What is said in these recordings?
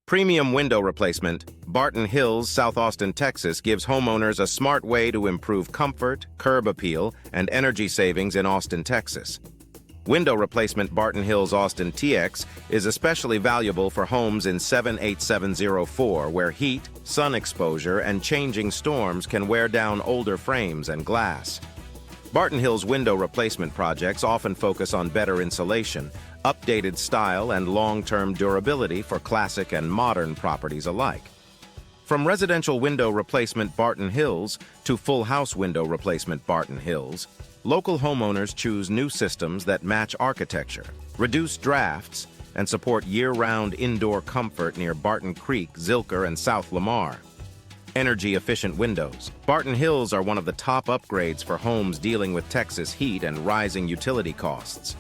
Premium window replacement, Barton Hills, South Austin, Texas gives homeowners a smart way to improve comfort, curb appeal, and energy savings in Austin, Texas. Window replacement Barton Hills Austin TX is especially valuable for homes in 78704 where heat, sun exposure, and changing storms can wear down older frames and glass. Barton Hills window replacement projects often focus on better insulation, updated style, and long-term durability for classic and modern properties alike. From residential window replacement Barton Hills to full house window replacement Barton Hills, local homeowners choose new systems that match architecture, reduce drafts, and support year-round indoor comfort near Barton Creek, Zilker, and South Lamar. Energy-efficient windows. Barton Hills are one of the top upgrades for homes dealing with Texas heat and rising utility costs.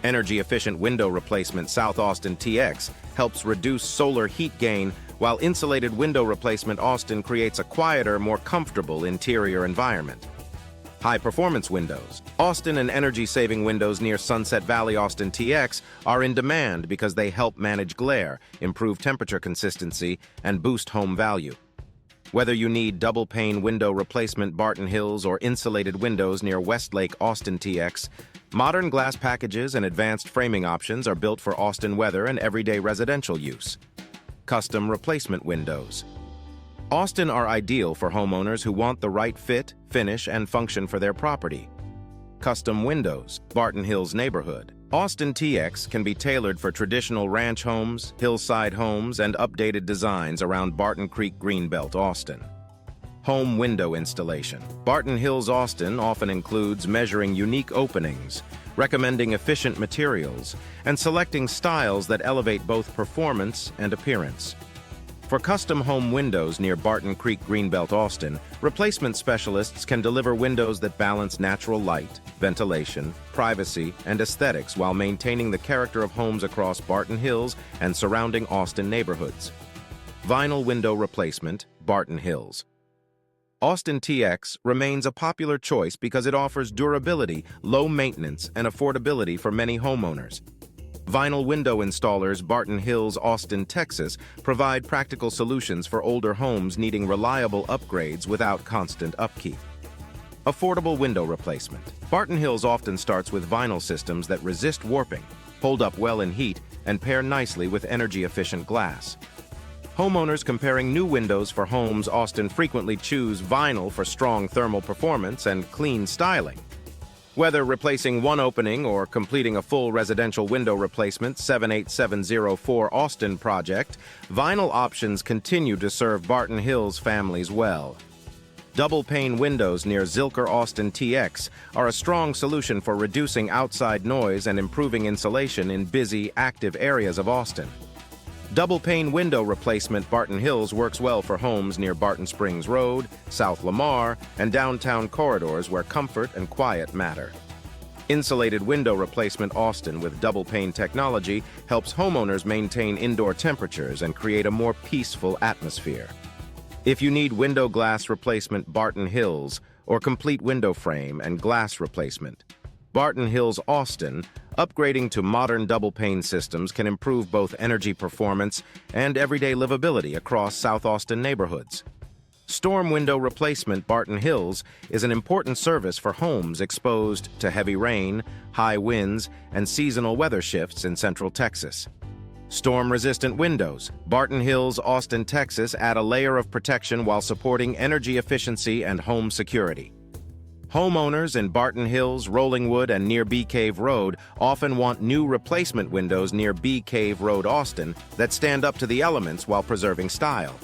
Energy-efficient window replacement South Austin TX helps reduce solar heat gain, while insulated window replacement Austin creates a quieter, more comfortable interior environment. High-performance windows. Austin and energy-saving windows near Sunset Valley Austin TX are in demand because they help manage glare, improve temperature consistency, and boost home value. Whether you need double-pane window replacement Barton Hills or insulated windows near Westlake Austin TX, modern glass packages and advanced framing options are built for Austin weather and everyday residential use. Custom replacement windows. Austin are ideal for homeowners who want the right fit, finish, and function for their property. Custom windows, Barton Hills neighborhood. Austin TX can be tailored for traditional ranch homes, hillside homes, and updated designs around Barton Creek Greenbelt Austin. Home window installation. Barton Hills Austin often includes measuring unique openings, recommending efficient materials, and selecting styles that elevate both performance and appearance. For custom home windows near Barton Creek Greenbelt Austin, replacement specialists can deliver windows that balance natural light, ventilation, privacy, and aesthetics while maintaining the character of homes across Barton Hills and surrounding Austin neighborhoods. Vinyl window replacement, Barton Hills. Austin TX remains a popular choice because it offers durability, low maintenance, and affordability for many homeowners. Vinyl window installers Barton Hills Austin, Texas provide practical solutions for older homes needing reliable upgrades without constant upkeep. Affordable window replacement. Barton Hills often starts with vinyl systems that resist warping, hold up well in heat, and pair nicely with energy-efficient glass. Homeowners comparing new windows for homes Austin frequently choose vinyl for strong thermal performance and clean styling. Whether replacing one opening or completing a full residential window replacement 78704 Austin project, vinyl options continue to serve Barton Hills families well. Double-pane windows near Zilker Austin TX are a strong solution for reducing outside noise and improving insulation in busy, active areas of Austin. Double-pane window replacement Barton Hills works well for homes near Barton Springs Road, South Lamar, and downtown corridors where comfort and quiet matter. Insulated window replacement Austin with double-pane technology helps homeowners maintain indoor temperatures and create a more peaceful atmosphere. If you need window glass replacement Barton Hills or complete window frame and glass replacement, Barton Hills Austin, upgrading to modern double-pane systems can improve both energy performance and everyday livability across South Austin neighborhoods. Storm window replacement Barton Hills is an important service for homes exposed to heavy rain, high winds, and seasonal weather shifts in Central Texas. Storm-resistant windows, Barton Hills Austin, Texas add a layer of protection while supporting energy efficiency and home security. Homeowners in Barton Hills, Rollingwood, and near Bee Cave Road often want new replacement windows near Bee Cave Road, Austin that stand up to the elements while preserving style.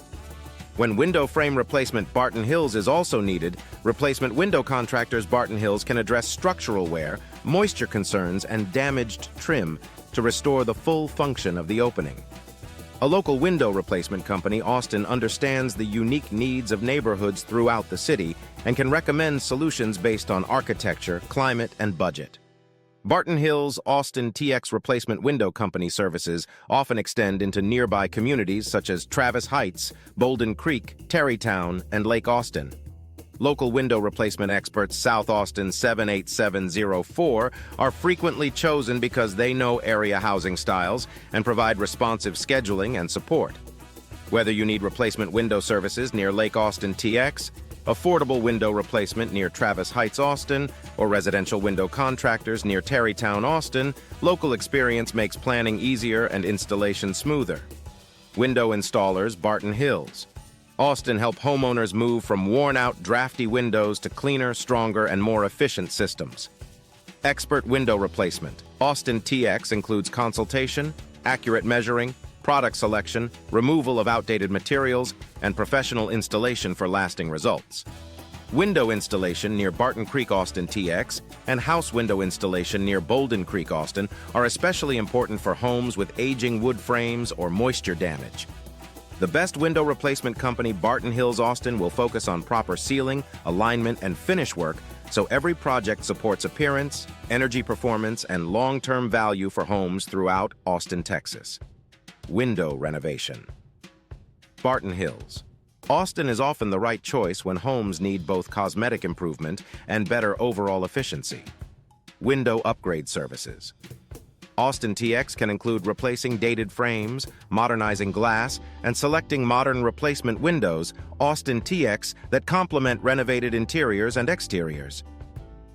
When window frame replacement Barton Hills is also needed, replacement window contractors Barton Hills can address structural wear, moisture concerns, and damaged trim to restore the full function of the opening. A local window replacement company, Austin, understands the unique needs of neighborhoods throughout the city and can recommend solutions based on architecture, climate, and budget. Barton Hills Austin TX replacement window company services often extend into nearby communities such as Travis Heights, Bolden Creek, Terrytown, and Lake Austin. Local window replacement experts South Austin 78704 are frequently chosen because they know area housing styles and provide responsive scheduling and support. Whether you need replacement window services near Lake Austin TX, affordable window replacement near Travis Heights, Austin, or residential window contractors near Terrytown, Austin, local experience makes planning easier and installation smoother. Window installers, Barton Hills Austin help homeowners move from worn-out, drafty windows to cleaner, stronger, and more efficient systems. Expert window replacement, Austin TX includes consultation, accurate measuring, product selection, removal of outdated materials, and professional installation for lasting results. Window installation near Barton Creek Austin TX and house window installation near Barton Creek Austin are especially important for homes with aging wood frames or moisture damage. The best window replacement company, Barton Hills Austin, will focus on proper sealing, alignment, and finish work so every project supports appearance, energy performance, and long-term value for homes throughout Austin, Texas. Window renovation. Barton Hills Austin is often the right choice when homes need both cosmetic improvement and better overall efficiency. Window upgrade services. Austin TX can include replacing dated frames, modernizing glass, and selecting modern replacement windows, Austin TX, that complement renovated interiors and exteriors.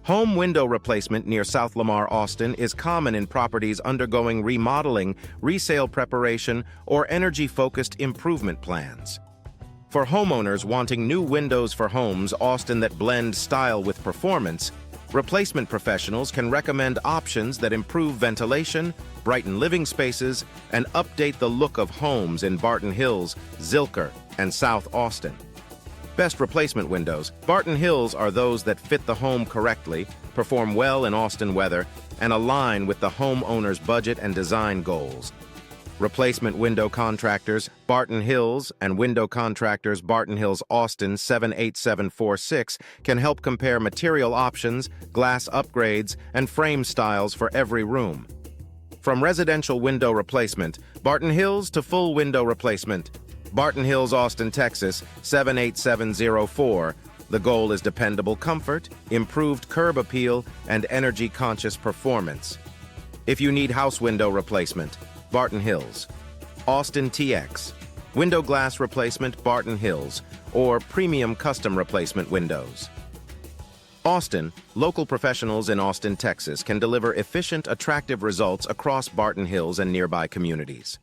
Home window replacement near South Lamar, Austin is common in properties undergoing remodeling, resale preparation, or energy-focused improvement plans. For homeowners wanting new windows for homes, Austin, that blend style with performance, replacement professionals can recommend options that improve ventilation, brighten living spaces, and update the look of homes in Barton Hills, Zilker, and South Austin. Best replacement windows. Barton Hills are those that fit the home correctly, perform well in Austin weather, and align with the homeowner's budget and design goals. Replacement window contractors, Barton Hills, and window contractors Barton Hills Austin 78746 can help compare material options, glass upgrades, and frame styles for every room. From residential window replacement, Barton Hills, to full window replacement, Barton Hills Austin, Texas 78704. The goal is dependable comfort, improved curb appeal, and energy-conscious performance. If you need house window replacement, Barton Hills. Austin TX, window glass replacement, Barton Hills, or premium custom replacement windows. Austin, local professionals in Austin, Texas can deliver efficient, attractive results across Barton Hills and nearby communities.